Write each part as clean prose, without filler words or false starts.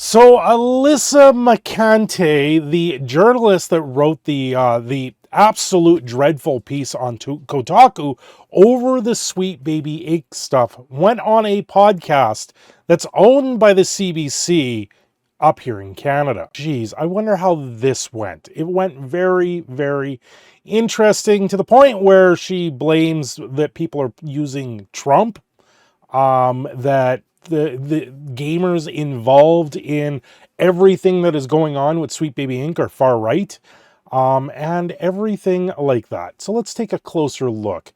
So Alyssa mercante, the journalist that wrote the absolute dreadful piece on Kotaku over the Sweet Baby Inc. stuff, went on a podcast that's owned by the CBC up here in Canada. Geez, I wonder how this went. It went very, very interesting, to the point where she blames that people are using Trump, that the gamers involved in everything that is going on with Sweet Baby Inc. are far right, and everything like that. So let's take a closer look.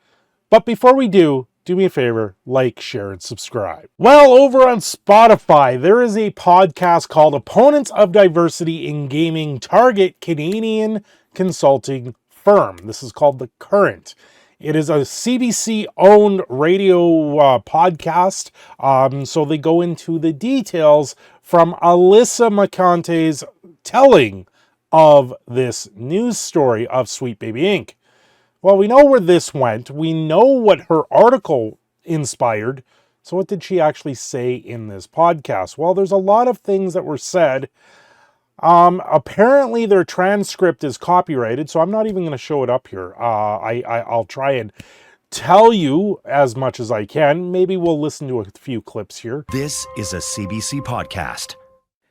But before we do me a favor, like, share, and subscribe. Well, over on Spotify, there is a podcast called Opponents of Diversity in Gaming, target Canadian consulting firm. This is called The Current. It is a CBC-owned radio podcast, so they go into the details from Alyssa mercante's telling of this news story of Sweet Baby Inc. Well, we know where this went. We know what her article inspired. So what did she actually say in this podcast? Well, there's a lot of things that were said. Apparently their transcript is copyrighted, so I'm not even going to show it up here. I'll try and tell you as much as I can. Maybe we'll listen to a few clips here. This is a CBC podcast.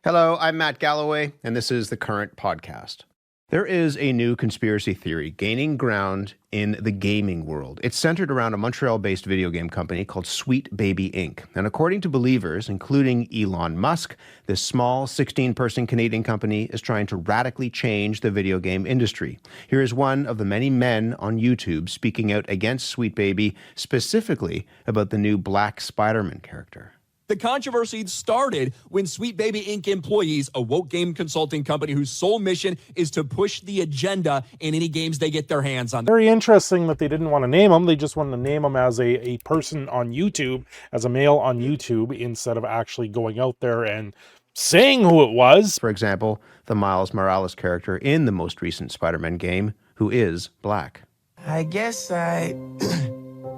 Hello, I'm Matt Galloway, and this is The Current Podcast. There is a new conspiracy theory gaining ground in the gaming world. It's centered around a Montreal-based video game company called Sweet Baby Inc. And according to believers, including Elon Musk, this small 16-person Canadian company is trying to radically change the video game industry. Here is one of the many men on YouTube speaking out against Sweet Baby, specifically about the new Black Spider-Man character. The controversy started when Sweet Baby Inc. employees, a woke game consulting company whose sole mission is to push the agenda in any games they get their hands on. Very interesting that they didn't want to name him. They just wanted to name him as a person on YouTube, as a male on YouTube, instead of actually going out there and saying who it was. For example, the Miles Morales character in the most recent Spider-Man game, who is black. I guess I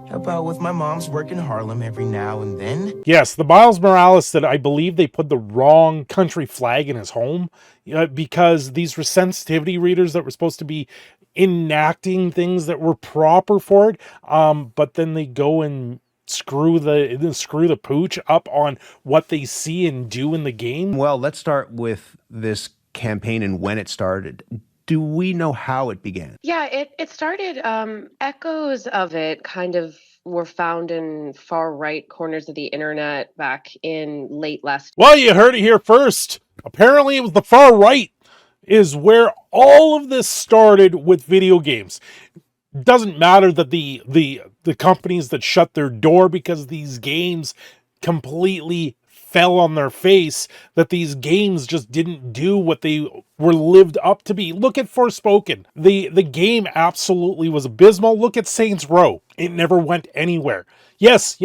help out with my mom's work in Harlem every now and then. Yes, the Miles Morales that I believe they put the wrong country flag in his home, because these were sensitivity readers that were supposed to be enacting things that were proper for it, but then they go and screw the pooch up on what they see and do in the game. Well, let's start with this campaign and when it started. Do we know how it began? Yeah, it started, echoes of it kind of were found in far right corners of the internet back in late last. Well, you heard it here first. Apparently it was the far right is where all of this started with video games. It doesn't matter that the companies that shut their door because these games completely fell on their face, that these games just didn't do what they were lived up to be. Look at Forspoken. The game absolutely was abysmal. Look at Saints Row. It never went anywhere. Yes,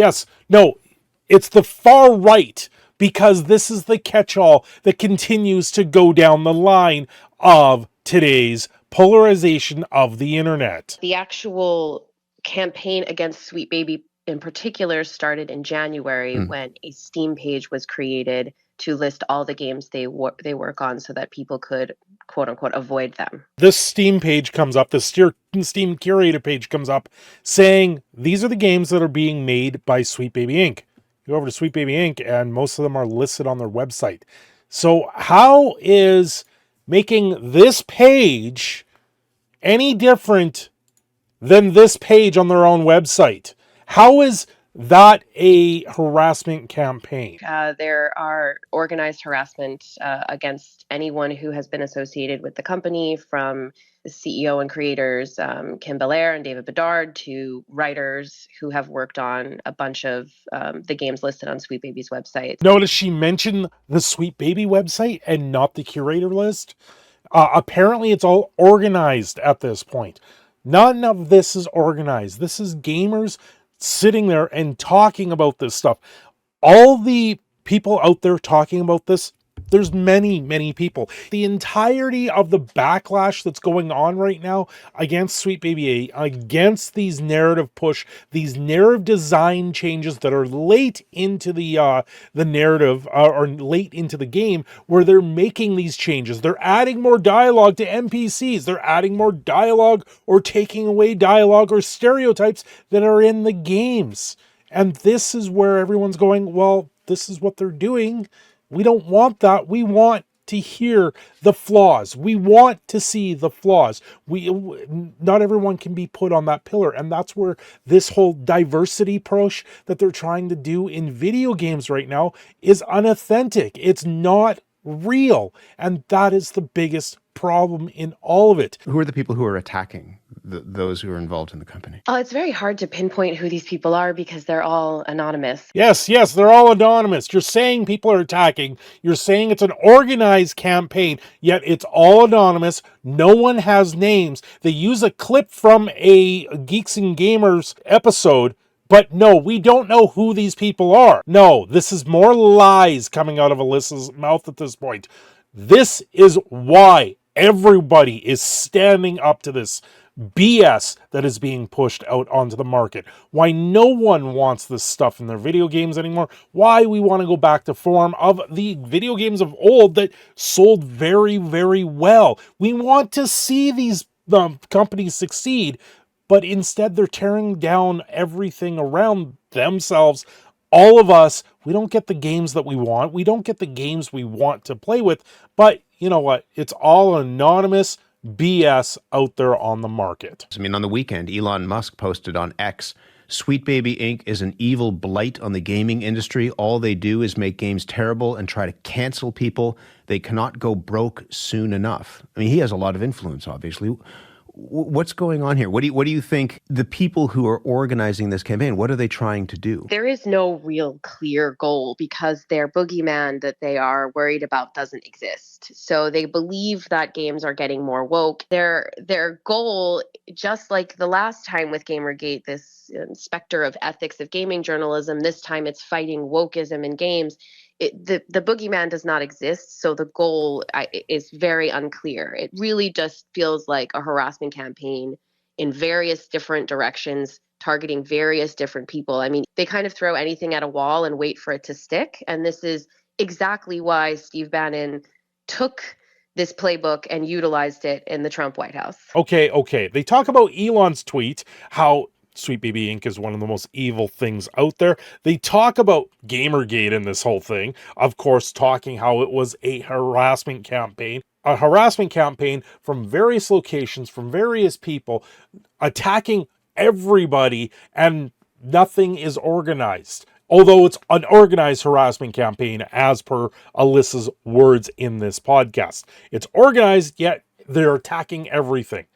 no, it's the far right, because this is the catch-all that continues to go down the line of today's polarization of the internet. The actual campaign against Sweet Baby in particular started in January when a Steam page was created to list all the games they work on so that people could, quote unquote, avoid them. This Steam page comes up, the Steam curator page comes up saying these are the games that are being made by Sweet Baby Inc. You go over to Sweet Baby Inc. and most of them are listed on their website. So how is making this page any different than this page on their own website? How is that a harassment campaign? There are organized harassment against anyone who has been associated with the company, from the CEO and creators, Kim Belair and David Bedard, to writers who have worked on a bunch of the games listed on Sweet Baby's website. Notice she mentioned the Sweet Baby website and not the curator list. Apparently it's all organized at this point. None of this is organized. This is gamers sitting there and talking about this stuff. All the people out there talking about this There's many, many people. The entirety of the backlash that's going on right now against Sweet Baby A, against these narrative push, these narrative design changes that are late into the narrative or late into the game, where they're making these changes. They're adding more dialogue to NPCs. They're adding more dialogue or taking away dialogue or stereotypes that are in the games. And this is where everyone's going, well, this is what they're doing. We don't want that. We want to hear the flaws. We want to see the flaws. Not everyone can be put on that pillar. And that's where this whole diversity push that they're trying to do in video games right now is unauthentic. It's not real. And that is the biggest problem in all of it. Who are the people who are attacking those who are involved in the company? Oh, it's very hard to pinpoint who these people are because they're all anonymous. Yes, they're all anonymous. You're saying people are attacking. You're saying it's an organized campaign, yet it's all anonymous. No one has names. They use a clip from a Geeks and Gamers episode, but no, we don't know who these people are. No, this is more lies coming out of Alyssa's mouth at this point. This is why everybody is standing up to this BS that is being pushed out onto the market. Why no one wants this stuff in their video games anymore. Why we want to go back to form of the video games of old that sold very, very well. We want to see these companies succeed, but instead they're tearing down everything around themselves. All of us, we don't get the games that we want. We don't get the games we want to play with. But you know what? It's all anonymous BS out there on the market. I mean, on the weekend, Elon Musk posted on X, Sweet Baby Inc. is an evil blight on the gaming industry. All they do is make games terrible and try to cancel people. They cannot go broke soon enough. I mean, he has a lot of influence, obviously. What's going on here? What do you think the people who are organizing this campaign, what are they trying to do? There is no real clear goal because their boogeyman that they are worried about doesn't exist. So they believe that games are getting more woke. Their goal, just like the last time with Gamergate, this specter of ethics of gaming journalism, this time it's fighting wokeism in games. The boogeyman does not exist, so the goal is very unclear. It really just feels like a harassment campaign in various different directions, targeting various different people. I mean, they kind of throw anything at a wall and wait for it to stick. And this is exactly why Steve Bannon took this playbook and utilized it in the Trump White House. Okay. They talk about Elon's tweet, how Sweet Baby Inc. is one of the most evil things out there. They talk about Gamergate in this whole thing, of course, talking how it was a harassment campaign. A harassment campaign from various locations, from various people, attacking everybody, and nothing is organized. Although it's an organized harassment campaign, as per Alyssa's words in this podcast. It's organized, yet they're attacking everything.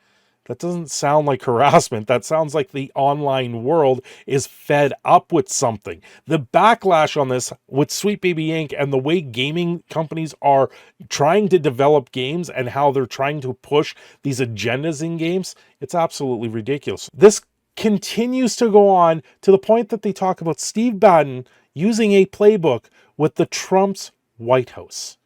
That doesn't sound like harassment. That sounds like the online world is fed up with something. The backlash on this with Sweet Baby Inc. and the way gaming companies are trying to develop games and how they're trying to push these agendas in games, it's absolutely ridiculous. This continues to go on to the point that they talk about Steve Bannon using a playbook with the Trump's White House,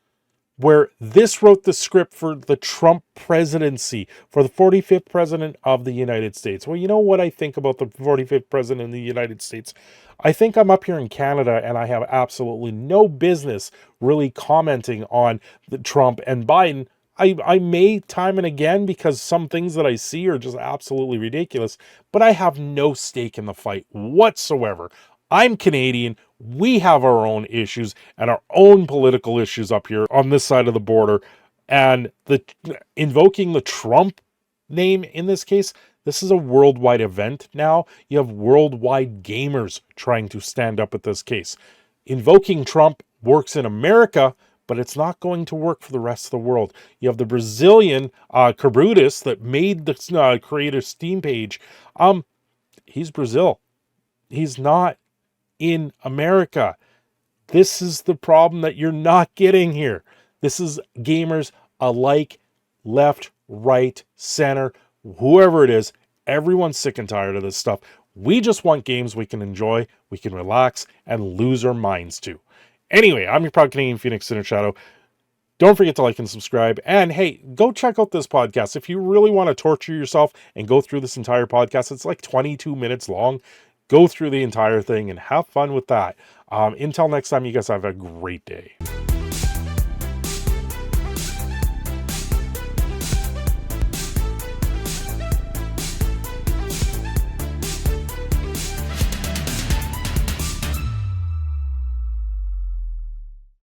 where this wrote the script for the Trump presidency, for the 45th president of the United States. Well, you know what I think about the 45th president of the United States? I think I'm up here in Canada and I have absolutely no business really commenting on the Trump and Biden. I may time and again because some things that I see are just absolutely ridiculous, but I have no stake in the fight whatsoever. I'm Canadian. We have our own issues and our own political issues up here on this side of the border. And invoking the Trump name in this case, this is a worldwide event now. You have worldwide gamers trying to stand up at this case. Invoking Trump works in America, but it's not going to work for the rest of the world. You have the Brazilian Cabrutus that made the creator Steam page. He's Brazil. He's not in America. This is the problem that you're not getting here. This is gamers alike, left, right, center, whoever it is. Everyone's sick and tired of this stuff. We just want games we can enjoy, we can relax, and lose our minds to. Anyway, I'm your proud Canadian Phoenix Cindershadow. Don't forget to like and subscribe. And hey, go check out this podcast. If you really want to torture yourself and go through this entire podcast, it's like 22 minutes long. Go through the entire thing and have fun with that. Until next time, you guys have a great day.